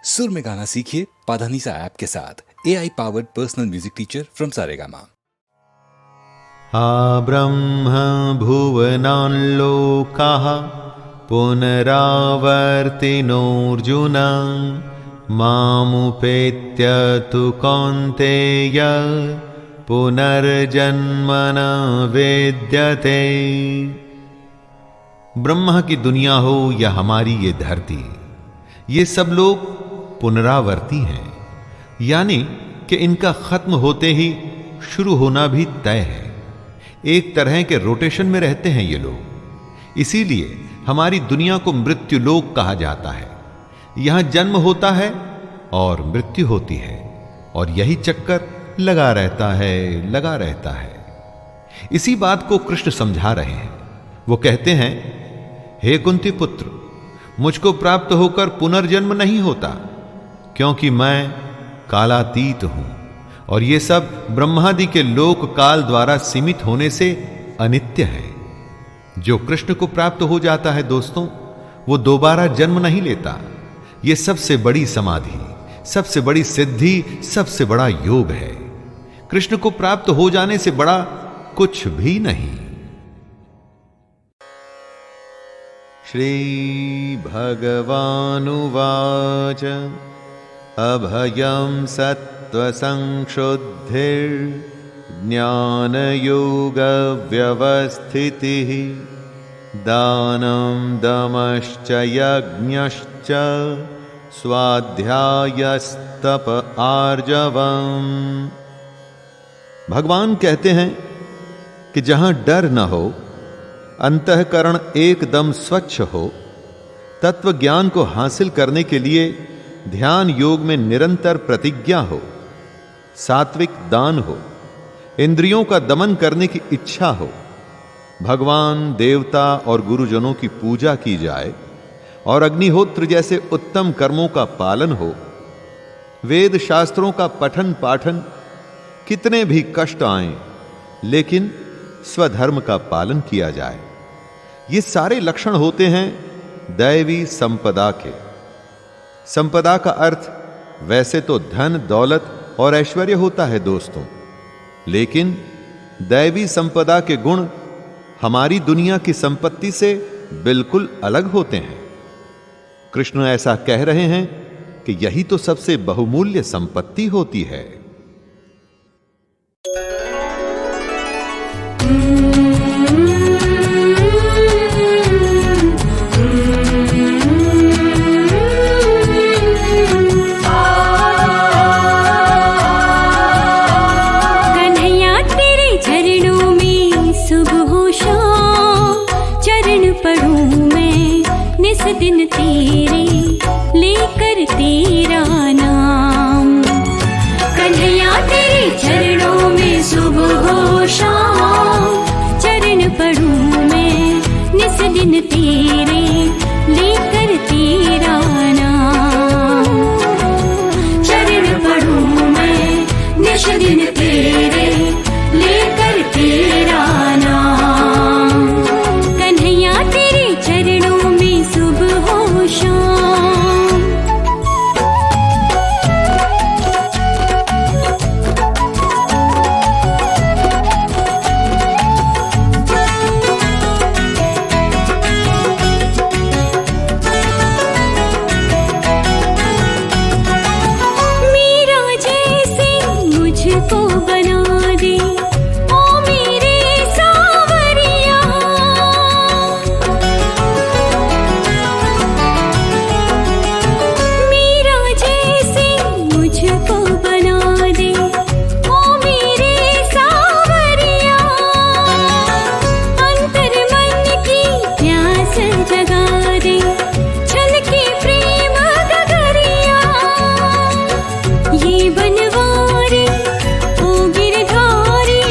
सुर में गाना सीखिए पाधानीसा ऐप के साथ। AI powered personal music teacher from Saregama. ब्रह्म भुवनान् लोकाः पुनरावर्तिनोऽर्जुन मामुपेत्य तु कौन्तेय पुनर्जन्म न विद्यते। ब्रह्मा की दुनिया हो या हमारी ये धरती, ये सब लोग पुनरावर्ती हैं, यानी कि इनका खत्म होते ही शुरू होना भी तय है। एक तरह के रोटेशन में रहते हैं ये लोग, इसीलिए हमारी दुनिया को मृत्यु लोक कहा जाता है। यहां जन्म होता है और मृत्यु होती है, और यही चक्कर लगा रहता है। इसी बात को कृष्ण समझा रहे हैं। वो कहते हैं, हे कुंती पुत्र, मुझको प्राप्त होकर पुनर्जन्म नहीं होता, क्योंकि मैं कालातीत हूं और ये सब ब्रह्मादि के लोक काल द्वारा सीमित होने से अनित्य है। जो कृष्ण को प्राप्त हो जाता है दोस्तों, वो दोबारा जन्म नहीं लेता। ये सबसे बड़ी समाधि, सबसे बड़ी सिद्धि, सबसे बड़ा योग है। कृष्ण को प्राप्त हो जाने से बड़ा कुछ भी नहीं। श्री भगवानुवाच अभयं सत्त्वसंशुद्धिर्ज्ञानयोगव्यवस्थितिः दानं दमश्च यज्ञश्च स्वाध्यायस्तप आर्जवम्। भगवान कहते हैं कि जहां डर न हो, अंतःकरण एकदम स्वच्छ हो, तत्व ज्ञान को हासिल करने के लिए ध्यान योग में निरंतर प्रतिज्ञा हो, सात्विक दान हो, इंद्रियों का दमन करने की इच्छा हो, भगवान, देवता और गुरुजनों की पूजा की जाए और अग्निहोत्र जैसे उत्तम कर्मों का पालन हो, वेद शास्त्रों का पठन पाठन, कितने भी कष्ट आएं, लेकिन स्वधर्म का पालन किया जाए। ये सारे लक्षण होते हैं दैवी संपदा के। संपदा का अर्थ वैसे तो धन, दौलत और ऐश्वर्य होता है दोस्तों, लेकिन दैवी संपदा के गुण हमारी दुनिया की संपत्ति से बिल्कुल अलग होते हैं। कृष्ण ऐसा कह रहे हैं कि यही तो सबसे बहुमूल्य संपत्ति होती है। दिन तेरे लेकर तेरा नाम, कन्हैया तेरे चरणों में सुबह हो शाम, चरण पढ़ूं मैं निस दिन तेरे लेकर तेरा नाम, चरण पढ़ूं मैं निस दिन तेरे लेकर तेरा नाम, कन्हैया तेरे चरणों में सुबह हो शाम। मेरा जैसे मुझको बना दे ओ मेरे सावरिया, मेरा जैसे मुझको बना दे ओ मेरे सावरिया, अंतर मन की प्यास जगा दे छलके प्रेम गगरिया, ये बनवारी ओ गिरधारी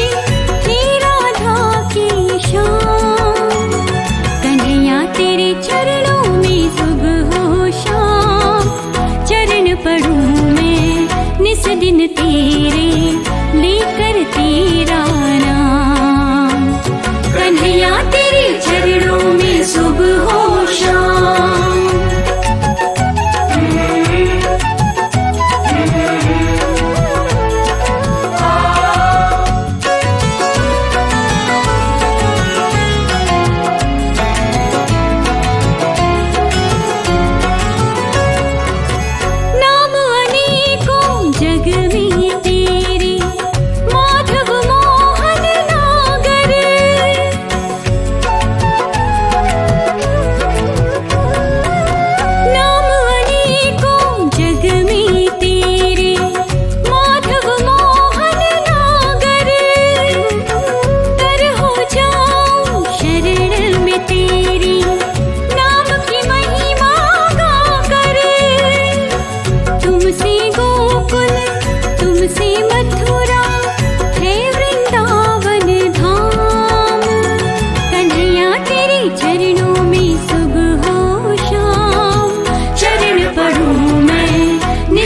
हे राधा की शाम, कन्हैया तेरे चरणों में सुबह हो शाम, चरण पढ़ूं मैं निस दिन तेरे लेकर तेरा नाम, कन्हैया तेरे चरणों में सुबह हो शाम।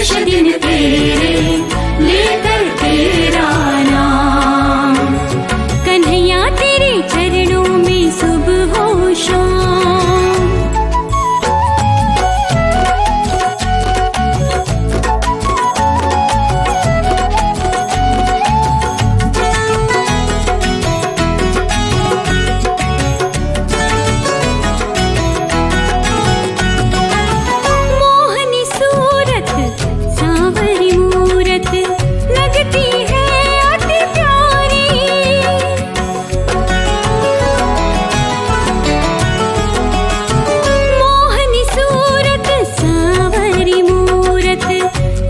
निश दिन तेरे लेकर तेरा नाम। कन्हैया तेरे चरणों में सुबह हो शाम। मोहनी सूरत सांवरी मूरत लगती है अति प्यारी। मोहनी सूरत सांवरी मूरत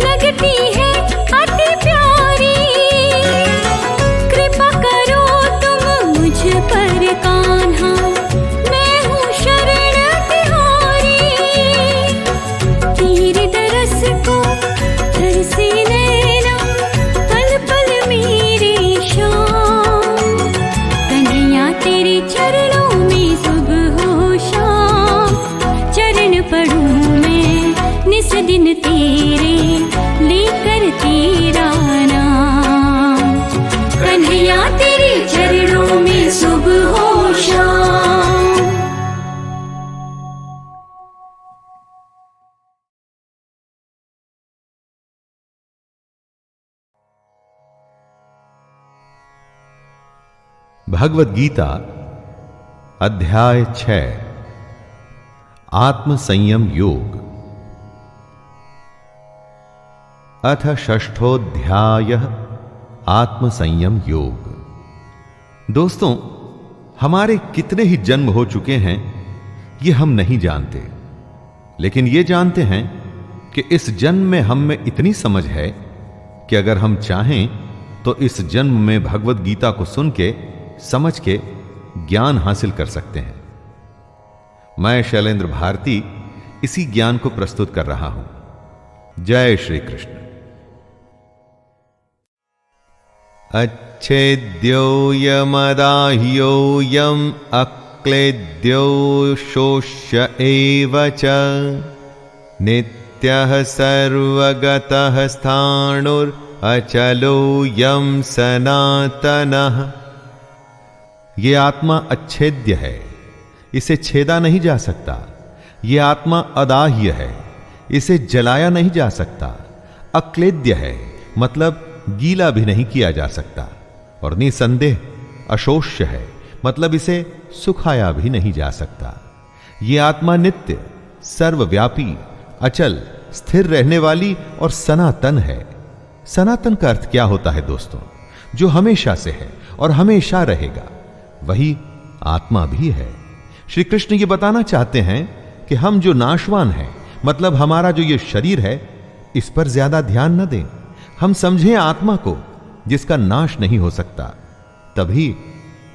लगती है अति प्यारी। कृपा करो तुम मुझ पर कान्हा, मैं हूँ शरण तिहारी। तेरे दरस को तरसे नैना पल पल मेरे शाम। कन्हैया तेरे चरणों में सुबह हो शाम। चरण पढ़ूं मैं निस दिन तेरे लेकर तेरा नाम। कन्हैया तेरे चरणों में सुबह हो शाम। भगवद गीता अध्याय 6 आत्म संयम योग। अथ षष्ठोध्यायः आत्म संयम योग। दोस्तों, हमारे कितने ही जन्म हो चुके हैं ये हम नहीं जानते, लेकिन ये जानते हैं कि इस जन्म में हम में इतनी समझ है कि अगर हम चाहें तो इस जन्म में भगवद गीता को सुन के समझ के ज्ञान हासिल कर सकते हैं। मैं शैलेंद्र भारती इसी ज्ञान को प्रस्तुत कर रहा हूं। जय श्री कृष्ण। अच्छेद्योयमदाह्योऽयम् अक्लेद्यो शोष्य एव च नित्यः सर्वगतः स्थाणुरचलोऽयं सनातनः। ये आत्मा अच्छेद्य है, इसे छेदा नहीं जा सकता। ये आत्मा अदाह्य है, इसे जलाया नहीं जा सकता। अक्लेद्य है, मतलब गीला भी नहीं किया जा सकता। और निसंदेह अशोष्य है, मतलब इसे सुखाया भी नहीं जा सकता। ये आत्मा नित्य, सर्वव्यापी, अचल, स्थिर रहने वाली और सनातन है। सनातन का अर्थ क्या होता है दोस्तों? जो हमेशा से है और हमेशा रहेगा, वही आत्मा भी है। श्री कृष्ण ये बताना चाहते हैं कि हम जो नाशवान हैं, मतलब हमारा जो ये शरीर है, इस पर ज्यादा ध्यान न दें। हम समझें आत्मा को जिसका नाश नहीं हो सकता, तभी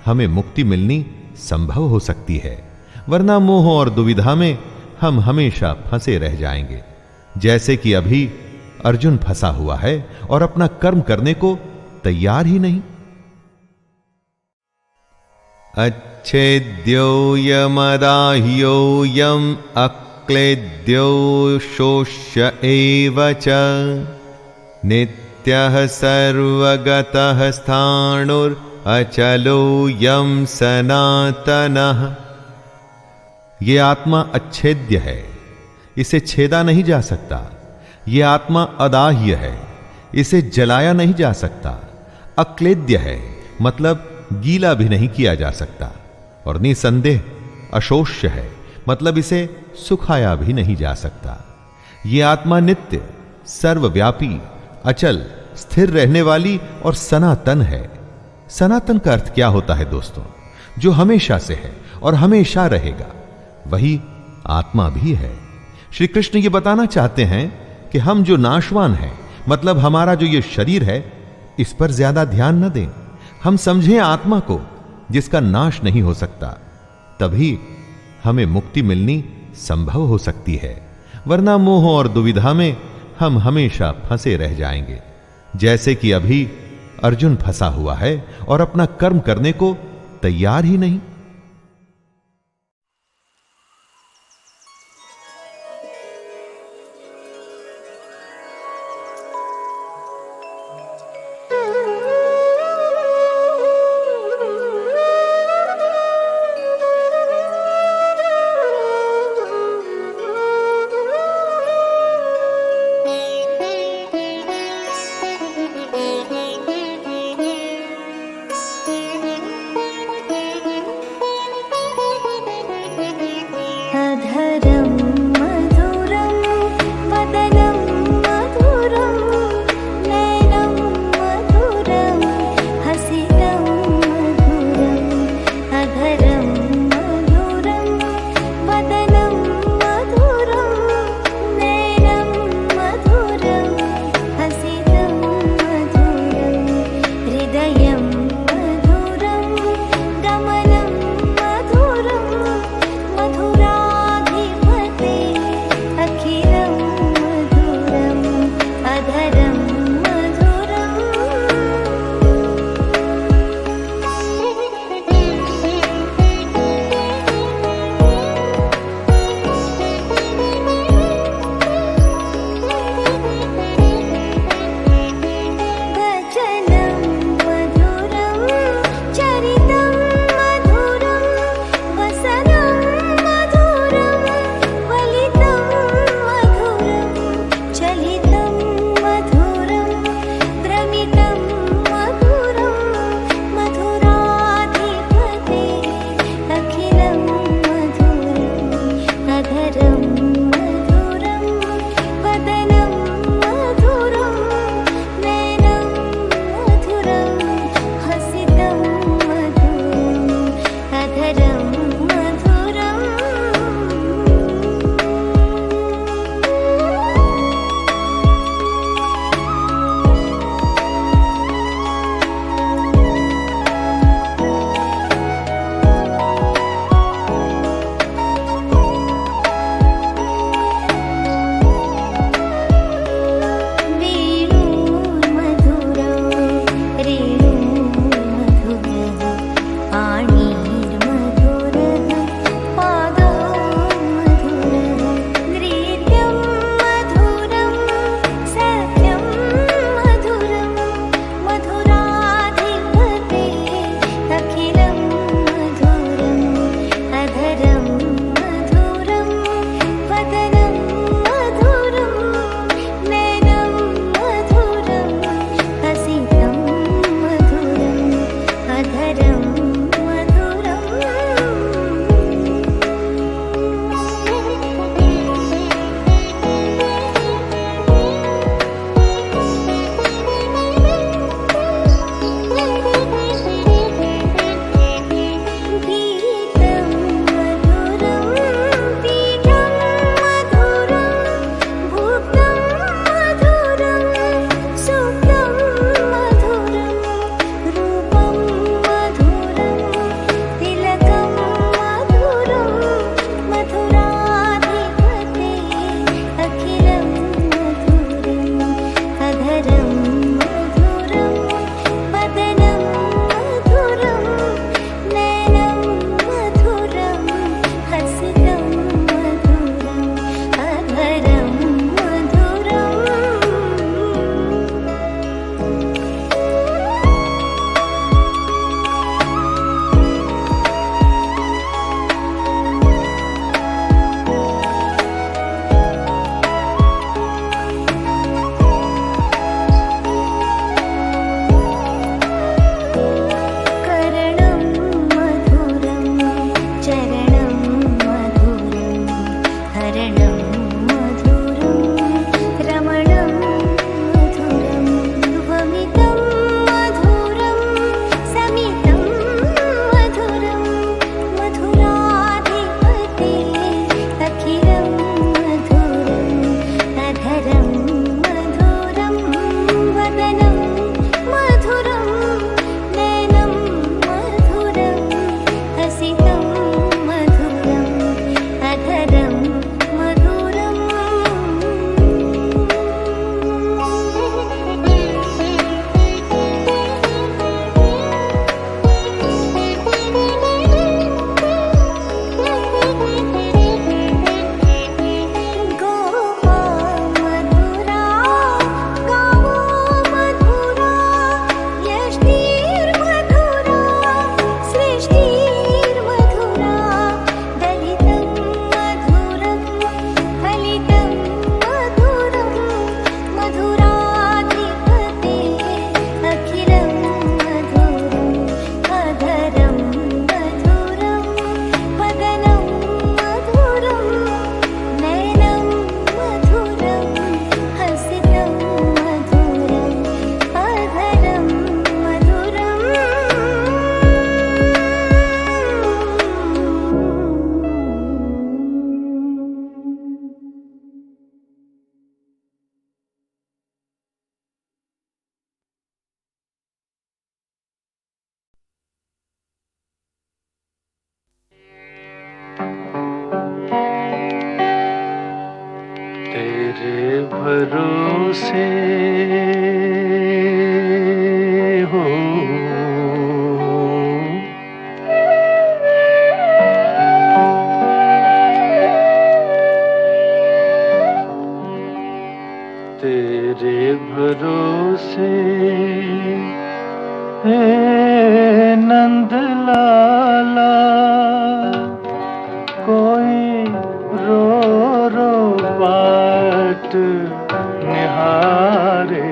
हमें मुक्ति मिलनी संभव हो सकती है। वरना मोह और दुविधा में हम हमेशा फंसे रह जाएंगे, जैसे कि अभी अर्जुन फंसा हुआ है और अपना कर्म करने को तैयार ही नहीं। अच्छेद्योयमदाह्योऽयम् अक्लेद्यो शोष्य एव च नित्यः सर्वगतः स्थाणुरचलोऽयं सनातनः। ये आत्मा अच्छेद्य है, इसे छेदा नहीं जा सकता। ये आत्मा अदाह्य है, इसे जलाया नहीं जा सकता। अक्लेद्य है, मतलब गीला भी नहीं किया जा सकता। और निसंदेह अशोष्य है, मतलब इसे सुखाया भी नहीं जा सकता। ये आत्मा नित्य, सर्वव्यापी, अचल, स्थिर रहने वाली और सनातन है। सनातन का अर्थ क्या होता है दोस्तों? जो हमेशा से है और हमेशा रहेगा, वही आत्मा भी है। श्री कृष्ण ये बताना चाहते हैं कि हम जो नाशवान हैं, मतलब हमारा जो ये शरीर है, इस पर ज्यादा ध्यान न दें। हम समझें आत्मा को जिसका नाश नहीं हो सकता, तभी हमें मुक्ति मिलनी संभव हो सकती है। वरना मोह और दुविधा में हम हमेशा फंसे रह जाएंगे, जैसे कि अभी अर्जुन फंसा हुआ है और अपना कर्म करने को तैयार ही नहीं। भरोसे हो, तेरे भरोसे हे नंद लाला, कोई रो रो बाट निहारे,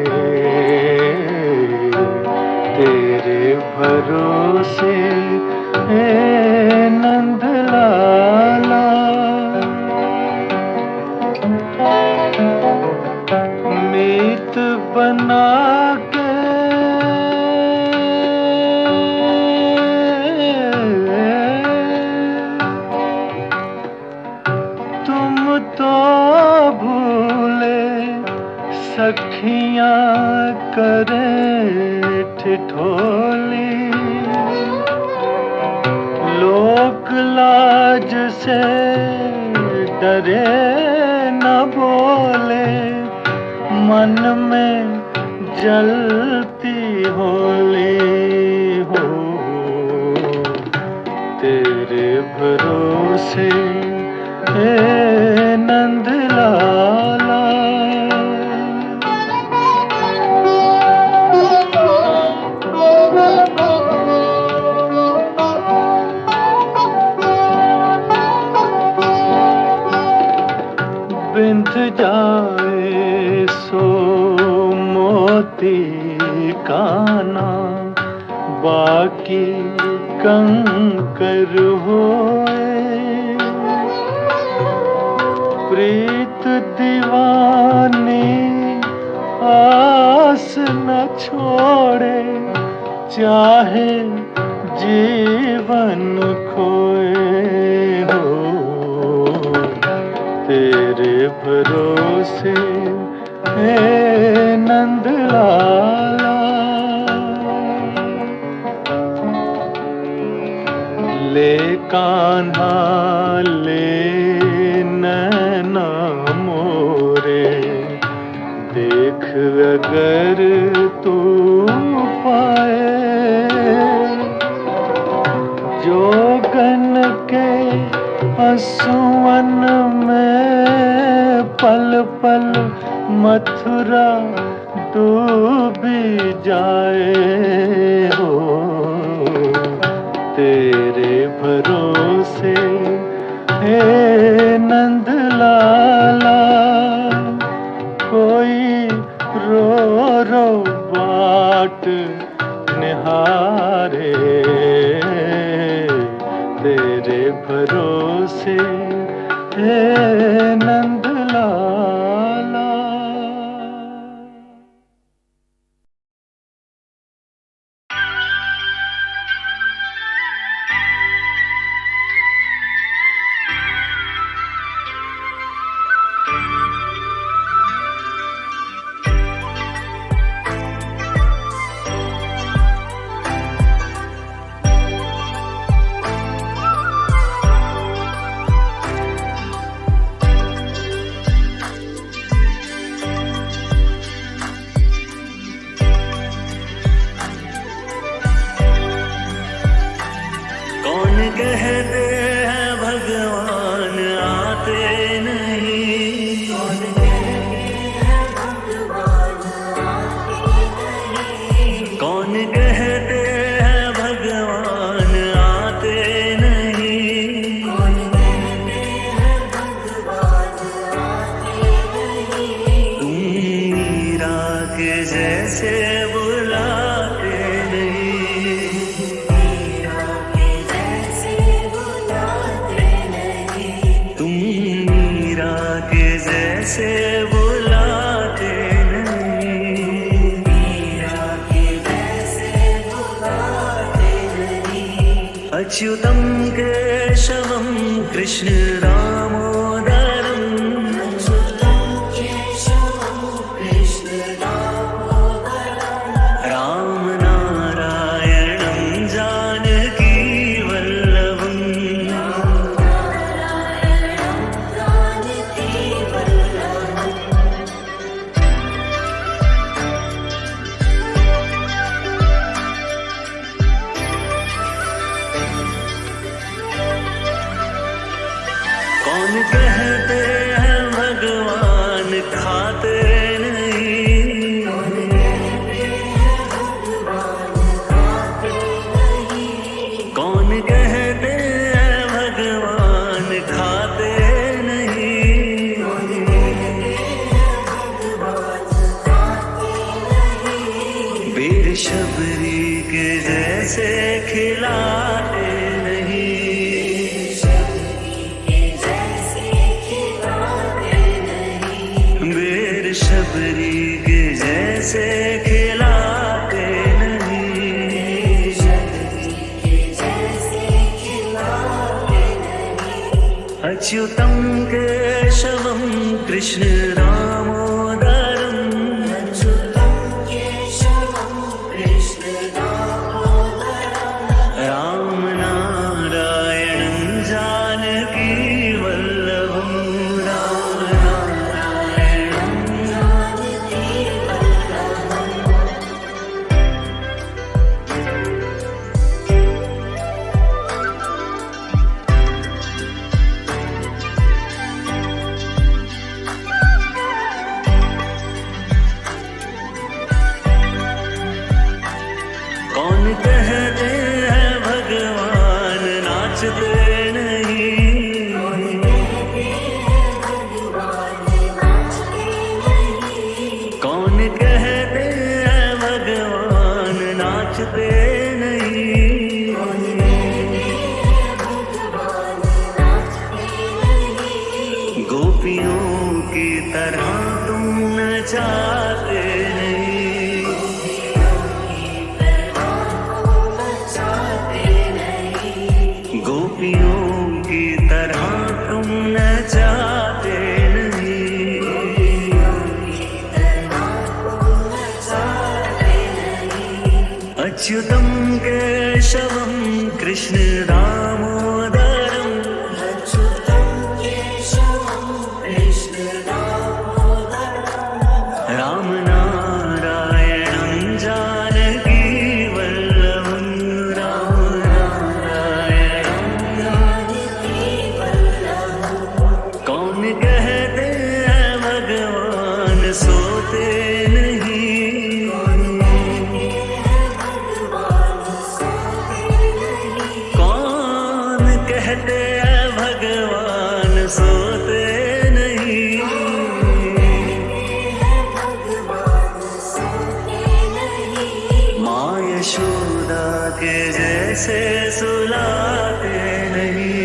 तेरे भरोसे हे नंद लाला। मीत बना के तुम तो भूले, सखियां करें ठिठोली, लोक लाज से डरे न बोले, मन में जलती होली हो, तेरे भरोसे हे नंद लाला। बिंध जाए सो मोती काना, बाकी कंकर होए, प्रीत दीवानी आस न छोड़े, चाहे जीवन खोए हो, तेरे भरोसे हे नंद लाला। ले कान्हा ले नैना मोरे, देख अगर तू पाए, जोगन के आंसुअन में पल पल मथुरा डूबी जाए हो, तेरे भरोसे हे नंद लाला, कोई रो रो बाट निहारे, तेरे भरोसे हे नंद लाला। कहते हैं भगवान आते नहीं, कौन कहते हैं भगवान आते नहीं, कौन कहते हैं भगवान आते नहीं, कौन कहते हैं भगवान आते नहीं, तुम मीरा के जैसे बुलाते नहीं, से बुलाते नहीं, मीरा के जैसे बुलाते नहीं। अच्युतम केशवम कृष्ण दामोदरम, अच्युतम केशवम कृष्ण दामोदरम, राम नारायणं जानकी वल्लभम, खाते नहीं। कौन कहते हैं भगवान खाते नहीं। बेर शबरी के जैसे खिलाते नहीं। बेर शबरी के जैसे खिलाते नहीं। अच्युतं केशवं कृष्ण दामोदरम्। राम नारायणं जानकी वल्लभं। राम नारायणं जानकी कौन कहते हैं भगवान नाचते नहीं। कौन कहते हैं भगवान नाचते नहीं। गोपियों की तरह तुम नचाते नहीं। गोपियों की तरह तुम नचाते नहीं। अच्युतं केशवं कृष्ण दामोदरम्। राम नारायणं जानकी वल्लभं। राम नारायणं कौन कहते हैं भगवान सोते नहीं। कौन कहते हैं भगवान सोते नहीं। माँ यशोदा के जैसे सुलाते नहीं।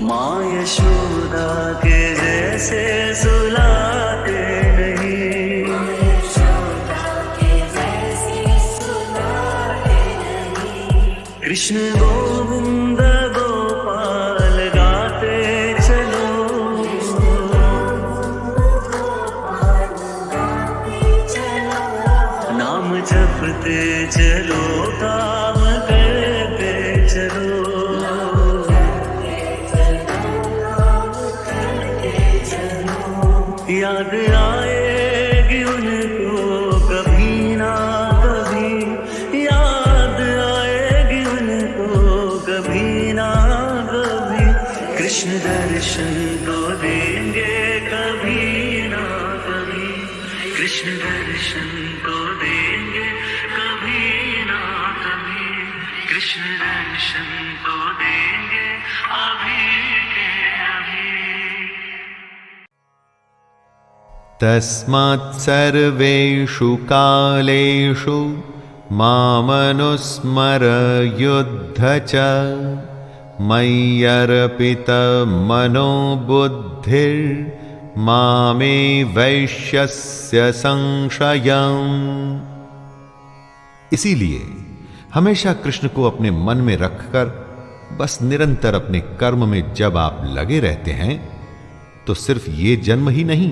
माँ यशोदा के जैसे सुलाते नहीं। कृष्ण गोविंद गोपाल गाते चलो। नाम जपते चलो काम करते चलो। याद आएगी उनको कभी ना कभी। याद आएगी उनको कभी ना कभी। कृष्ण दर्शन तो देंगे कभी ना कभी। कृष्ण दर्शन तो देंगे कभी ना कभी। कृष्ण दर्शन तो देंगे अभी के अभी। तस्मात् सर्वेषु कालेषु मामनुस्मर युद्ध च। मय्यर्पितमनो बुद्धिर्मामे वैश्यस्य संशयम्। इसीलिए हमेशा कृष्ण को अपने मन में रखकर बस निरंतर अपने कर्म में जब आप लगे रहते हैं तो सिर्फ ये जन्म ही नहीं,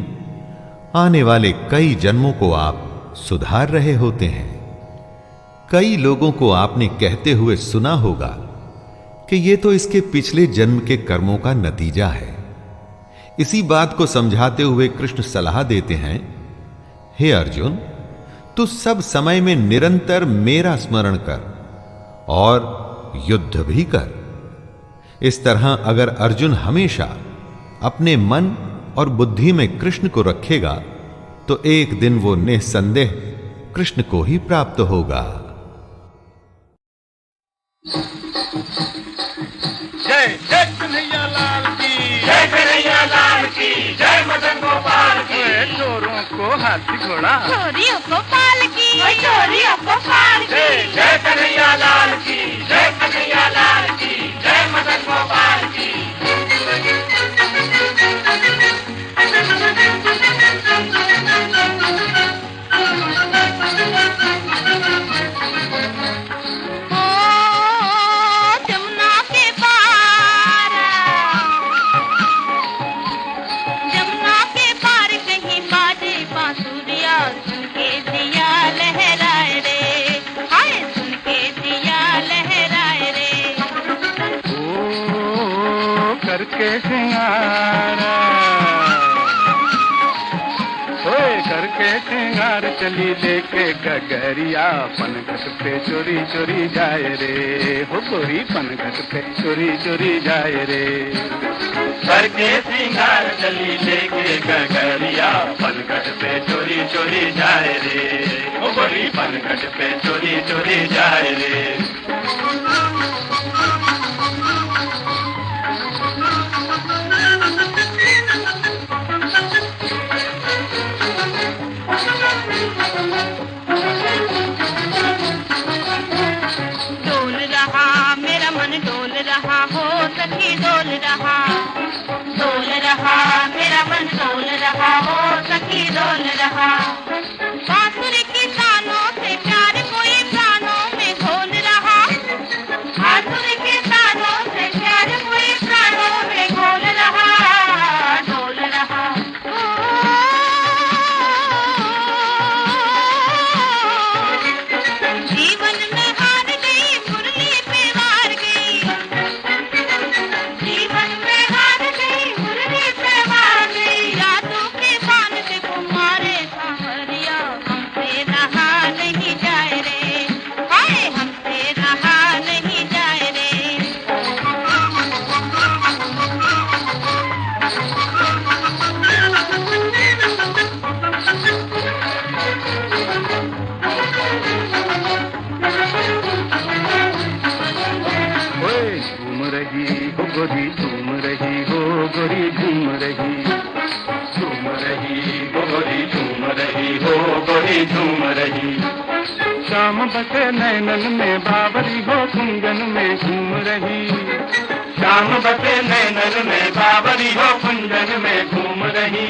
आने वाले कई जन्मों को आप सुधार रहे होते हैं। कई लोगों को आपने कहते हुए सुना होगा कि ये तो इसके पिछले जन्म के कर्मों का नतीजा है। इसी बात को समझाते हुए कृष्ण सलाह देते हैं, हे अर्जुन, तू सब समय में निरंतर मेरा स्मरण कर और युद्ध भी कर। इस तरह अगर अर्जुन हमेशा अपने मन और बुद्धि में कृष्ण को रखेगा तो एक दिन वो निसंदेह कृष्ण को ही प्राप्त होगा। जय जय कन्हैया लाल की, जय कन्हैया लाल की, जय मदन गोपाल की। चोरों को हाथी घोड़ा, चोरियों को पाल की, चोरियों को पाल की। जय कन्हैया लाल की, जय कन्हैया लाल की, जय मदन गोपाल की। करके सिंगारा, ओए करके सिंगार चली लेके गगरिया, पनघट पे चोरी चोरी जाए रे, हो गोरी पनघट पे चोरी चोरी जाए रे। करके सिंगार चली लेके गगरिया, पनघट पे चोरी चोरी जाए रे, हो गोरी पनघट पे चोरी चोरी जाए रे। डोल रहा मेरा मन, डोल रहा हो सखी डोल रहा। बांसुरी की तानों से प्यार कोई प्राणों में घोल रहा, बांसुरी की तानों से प्यार कोई प्राणों में घोल रहा, डोल रहा। जीवन में हार गई मुरली पे वार गई, जीवन में हार गई मुरली पे वार गई। यादों के बान से कुमारे सांवरिया, हमसे रहा नहीं जाए रे, हाय हमसे रहा नहीं जाए रे। ओए झूम रही हो गोरी, झूम रही हो गोरी, झूम रही, झूम रही हो गोरी, झूम रही हो गोरी, झूम रही। शाम बसे नैनन में बावरी हो, कुंजन में घूम रही, शाम बसे नैनन में बावरी हो, कुंजन में घूम रही।